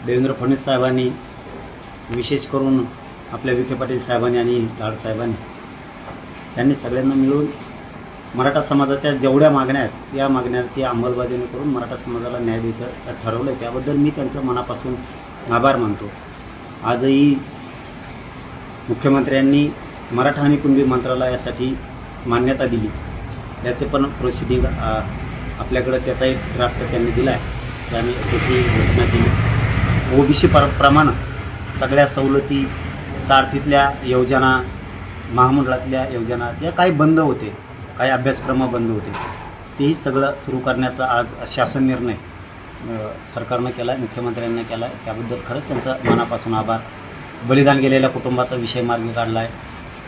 देवेंद्र फडणवीस साहेबांनी, विशेष करून आपल्या विखे पाटील साहेबांनी आणि लाड साहेबांनी, त्यांनी सगळ्यांना मिळून मराठा समाजाच्या जेवढ्या मागण्या आहेत या मागण्यांची अंमलबजावणी करून मराठा समाजाला न्याय द्यायचं ठरवलं आहे. त्याबद्दल मी त्यांचं मनापासून आभार मानतो. आजही मुख्यमंत्र्यांनी मराठा आणि कुणबी मंत्रालयासाठी मान्यता दिली. त्याचे पण प्रोसिडिंग आपल्याकडं त्याचा एक ड्राफ्ट त्यांनी दिला आहे. त्याने त्याची घोषणा केली. ओबीसी प्रमाणे सगळ्या सवलती, सारथीतल्या योजना, महामंडळातल्या योजना ज्या काही बंद होते, काही अभ्यासक्रम बंद होते, तेही सगळं सुरू करण्याचा आज शासन निर्णय सरकारनं केला आहे, मुख्यमंत्र्यांनी केला आहे. त्याबद्दल खरंच त्यांचा मनापासून आभार. बलिदान गेलेल्या कुटुंबाचा विषय मार्गी काढला आहे.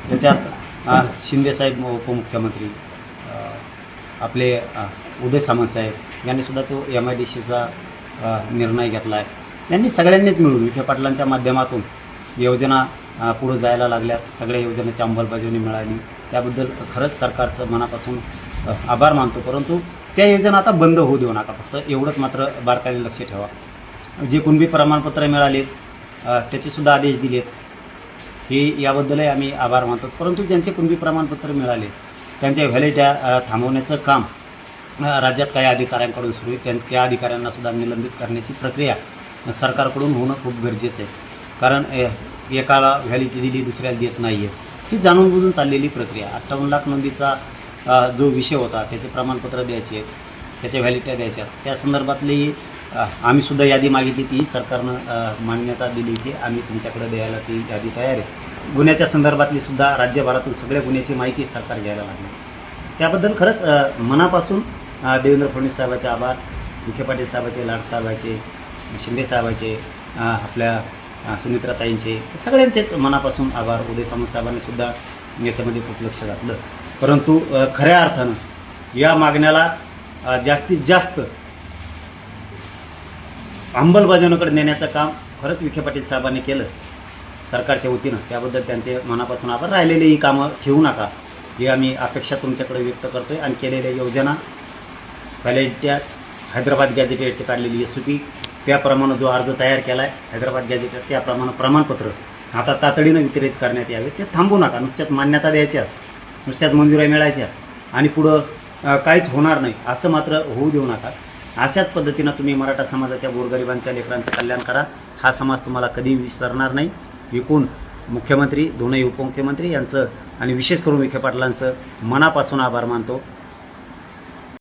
त्याच्यात शिंदेसाहेब उपमुख्यमंत्री, आपले उदय सामंत साहेब यांनीसुद्धा तो MIDCचा निर्णय घेतला आहे. यांनी सगळ्यांनीच मिळून विखे पाटलांच्या माध्यमातून योजना पुढं जायला लागल्यात. सगळ्या योजनेची अंमलबजावणी मिळाली. त्याबद्दल खरंच सरकारचं मनापासून आभार मानतो. परंतु त्या योजना आता बंद होऊ देऊ नका. फक्त एवढंच मात्र बारकाईने लक्ष ठेवा. जे कुणबी प्रमाणपत्र मिळाले त्याचेसुद्धा आदेश दिलेत, हे याबद्दलही आम्ही आभार मानतो. परंतु ज्यांचे कुणबी प्रमाणपत्र मिळाले त्यांच्या व्हॅलिडिटी थांबवण्याचं काम राज्यात काही अधिकाऱ्यांकडून सुरू आहे. त्या अधिकाऱ्यांनासुद्धा निलंबित करण्याची प्रक्रिया सरकारकडून होणं खूप गरजेचं आहे. कारण एकाला व्हॅलिडिटी दिली, दुसऱ्याला देत नाही आहे. ही जाणून बुजून चाललेली प्रक्रिया. 58 लाख नोंदीचा जो विषय होता, त्याचे प्रमाणपत्र द्यायचे आहेत, त्याच्या व्हॅलिडिटी द्यायच्या, त्या संदर्भातली आम्हीसुद्धा यादी मागितली. ती सरकारनं मान्यता दिली की आम्ही तुमच्याकडे द्यायला ती यादी तयार आहे. गुन्ह्याच्या संदर्भातली सुद्धा राज्यभरातून सगळ्या गुन्ह्याची माहिती सरकार घ्यायला लागली. त्याबद्दल खरंच मनापासून देवेंद्र फडणवीस साहेबांचे आभार, विखे पाटील साहेबाचे, लाड साहेबाचे, शिंदे साहेबाचे, आपल्या सुमित्राताईंचे, सगळ्यांचेच मनापासून आभार. उदय सामंत साहेबांनी सुद्धा याच्यामध्ये खूप लक्ष घातलं. परंतु खऱ्या अर्थानं या मागण्याला जास्तीत जास्त अंमलबजावणीकडे नेण्याचं काम खरंच विखे पाटील साहेबांनी केलं सरकारच्या वतीनं. त्याबद्दल त्यांचे मनापासून आभार. राहिलेली ही कामं ठेवू नका, ही आम्ही अपेक्षा तुमच्याकडे व्यक्त करतो आहे. आणि केलेल्या योजना, व्हॅलिडिटी, हैदराबाद गॅजेटेडची काढलेली SOP, त्याप्रमाणे जो अर्ज तयार केला आहे हैदराबाद गॅजेटेड, त्याप्रमाणे प्रमाणपत्र आता तातडीनं वितरित करण्यात यावे. ते थांबू नका. नुसत्याच मान्यता द्यायच्या, नुसत्याच मंजुऱ्या मिळायच्या आणि पुढं काहीच होणार नाही असं मात्र होऊ देऊ नका. अशाच पद्धतीनं तुम्ही मराठा समाजाच्या गोरगरिबांच्या लेकरांचं कल्याण करा. हा समाज तुम्हाला कधी विसरणार नाही. एकूण मुख्यमंत्री, दोनही उपमुख्यमंत्री यांचं आणि विशेष करून विखे पाटलांचं मनापासून आभार मानतो.